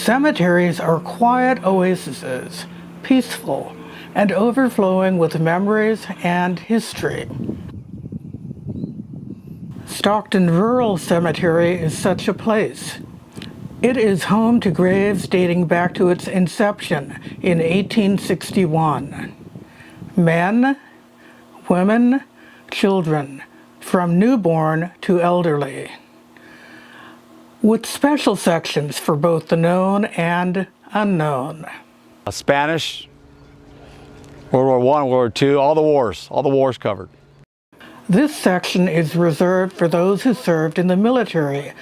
Cemeteries are quiet oases, peaceful and overflowing with memories and history. Stockton Rural Cemetery is such a place. It is home to graves dating back to its inception in 1861. Men, women, children, from newborn to elderly, with special sections for both the known and unknown. Spanish, World War I, World War II, all the wars covered. This section is reserved for those who served in the military,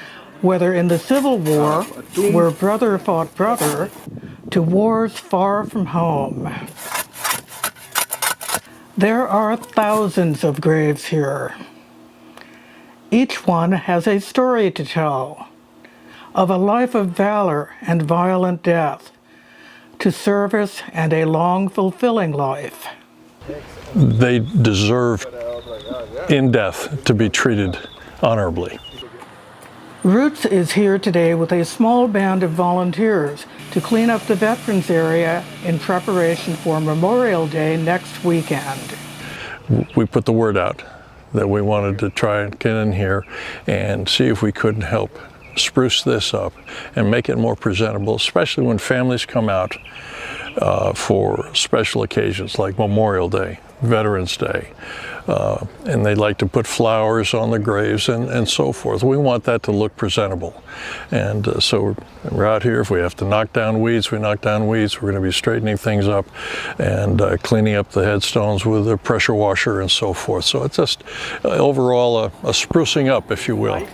whether in the Civil War, where brother fought brother, to wars far from home. There are thousands of graves here. Each one has a story to tell, of a life of valor and violent death, to service and a long, fulfilling life. They deserve, in death, to be treated honorably. Roots is here today with a small band of volunteers to clean up the Veterans area in preparation for Memorial Day next weekend. We put the word out that we wanted to try and get in here and see if we couldn't help spruce this up and make it more presentable, especially when families come out for special occasions like Memorial Day, Veterans Day, and they like to put flowers on the graves and so forth. We want that to look presentable, and so we're out here. If we have to knock down weeds, we knock down weeds. We're going to be straightening things up and cleaning up the headstones with a pressure washer and so forth. So it's just overall a sprucing up, if you will.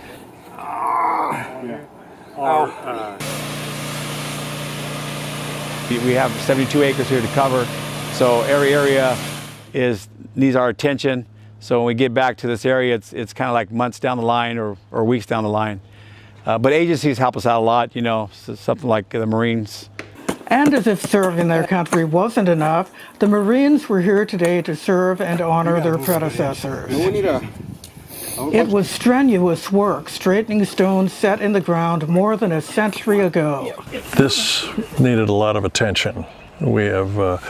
We have 72 acres here to cover, so every area needs our attention. So when we get back to this area, it's kind of like months down the line or weeks down the line. But agencies help us out a lot, you know, so something like the Marines. And as if serving their country wasn't enough, the Marines were here today to serve and honor their predecessors. It was strenuous work, straightening stones set in the ground more than a century ago. This needed a lot of attention. We have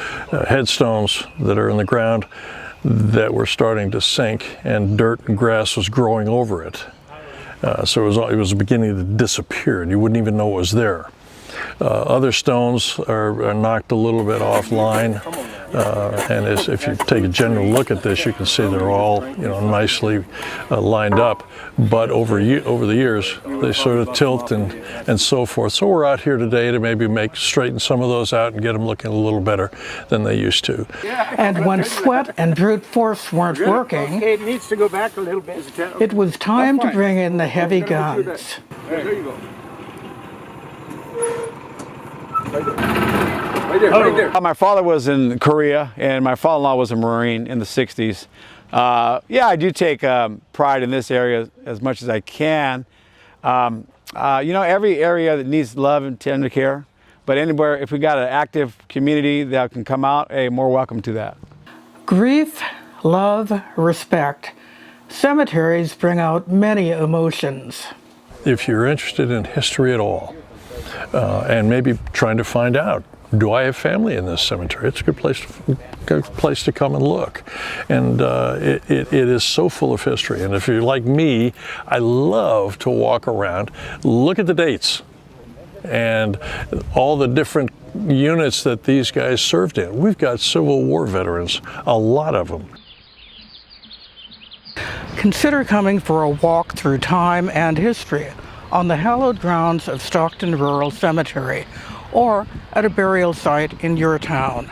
headstones that are in the ground that were starting to sink, and dirt and grass was growing over it. So it was beginning to disappear, and you wouldn't even know it was there. Other stones are knocked a little bit offline, and if you take a general look at this, you can see they're all, you know, nicely lined up. But over the years, they sort of tilt and so forth. So we're out here today to maybe straighten some of those out and get them looking a little better than they used to. And when sweat and brute force weren't working, it needs to go back a little bit. It was time to bring in the heavy guns. There you go. Right there. My father was in Korea, and my father-in-law was a Marine in the 60s. Yeah, I do take pride in this area as much as I can. You know, every area that needs love and tender care, but anywhere, if we got an active community that can come out, hey, more welcome to that. Grief, love, respect. Cemeteries bring out many emotions. If you're interested in history at all, and maybe trying to find out, do I have family in this cemetery? It's a good place to come and look. And it is so full of history. And if you're like me, I love to walk around, look at the dates, and all the different units that these guys served in. We've got Civil War veterans, a lot of them. Consider coming for a walk through time and history on the hallowed grounds of Stockton Rural Cemetery, or at a burial site in your town.